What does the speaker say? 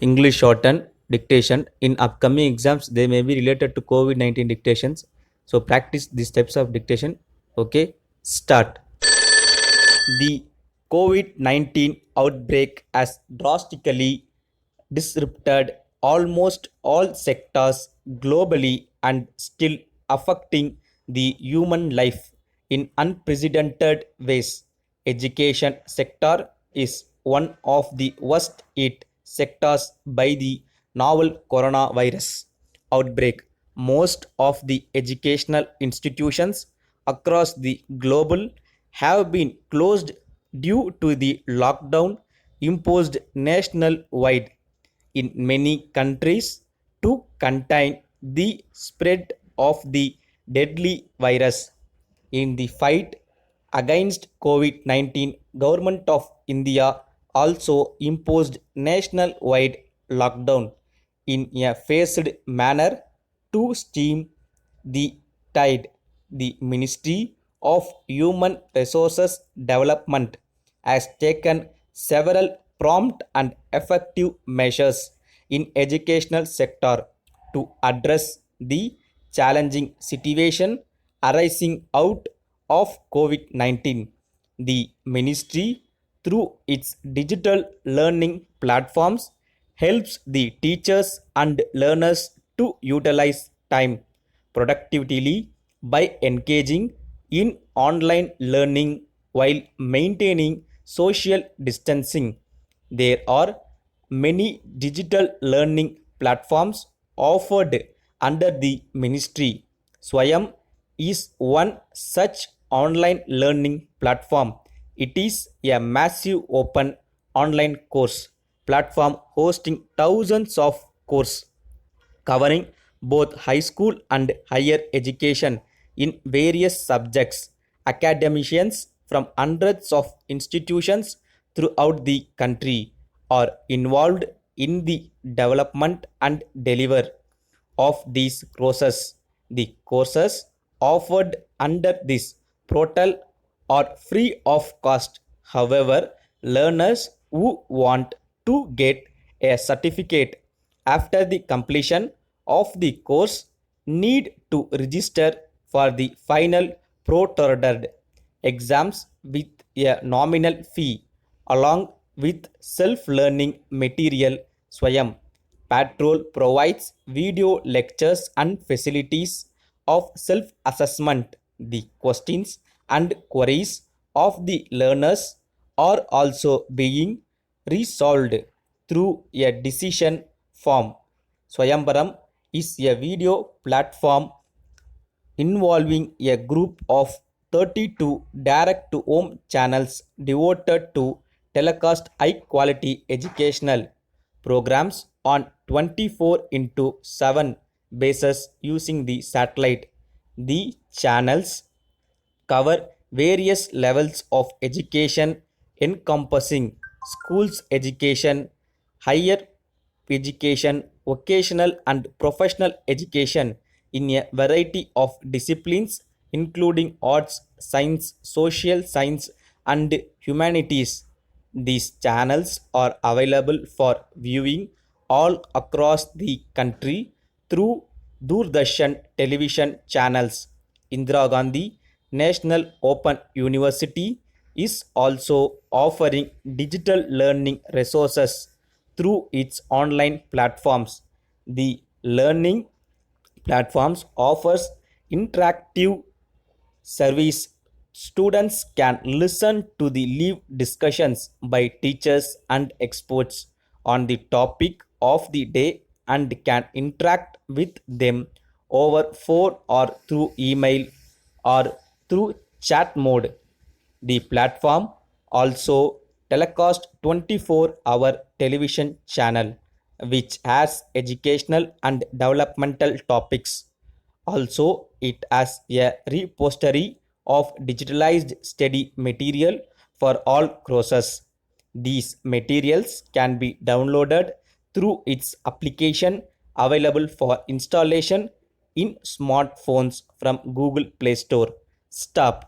English shortened dictation. In upcoming exams, they may be related to COVID-19 dictations. So practice these types of dictation. Okay, start. The COVID-19 outbreak has drastically disrupted almost all sectors globally and still affecting the human life in unprecedented ways. Education sector is one of the worst hit sectors by the novel coronavirus outbreak. Most of the educational institutions across the global have been closed due to the lockdown imposed nationwide in many countries to contain the spread of the deadly virus. In the fight against COVID-19, Government of India also imposed nationwide lockdown in a phased manner to stem the tide. The Ministry of Human Resources Development has taken several prompt and effective measures in educational sector to address the challenging situation arising out of COVID-19. The ministry, through its digital learning platforms, helps the teachers and learners to utilize time productively by engaging in online learning while maintaining social distancing. There are many digital learning platforms offered under the ministry. Swayam is one such online learning platform. It is a massive open online course platform hosting thousands of courses covering both high school and higher education in various subjects. Academicians from hundreds of institutions throughout the country are involved in the development and deliver of these courses. The courses offered under this portal are free of cost. However, learners who want to get a certificate after the completion of the course need to register for the final protruded exams with a nominal fee along with self-learning material. Swayam Patrol provides video lectures and facilities of self-assessment. The questions and queries of the learners are also being resolved through a decision form. Swayambaram is a video platform involving a group of 32 direct to home channels devoted to telecast high quality educational programs on 24 into 7 basis using the satellite. The channels cover various levels of education encompassing schools education, higher education, vocational and professional education in a variety of disciplines including arts, science, social science and humanities. These channels are available for viewing all across the country through Doordarshan television channels. Indira Gandhi National Open University is also offering digital learning resources through its online platforms. The learning platforms offers interactive service. Students can listen to the live discussions by teachers and experts on the topic of the day and can interact with them over phone or through email or through chat mode. The platform also telecasts 24-hour television channel which has educational and developmental topics. Also, it has a repository of digitalized study material for all courses. These materials can be downloaded through its application available for installation in smartphones from Google Play Store. Stop.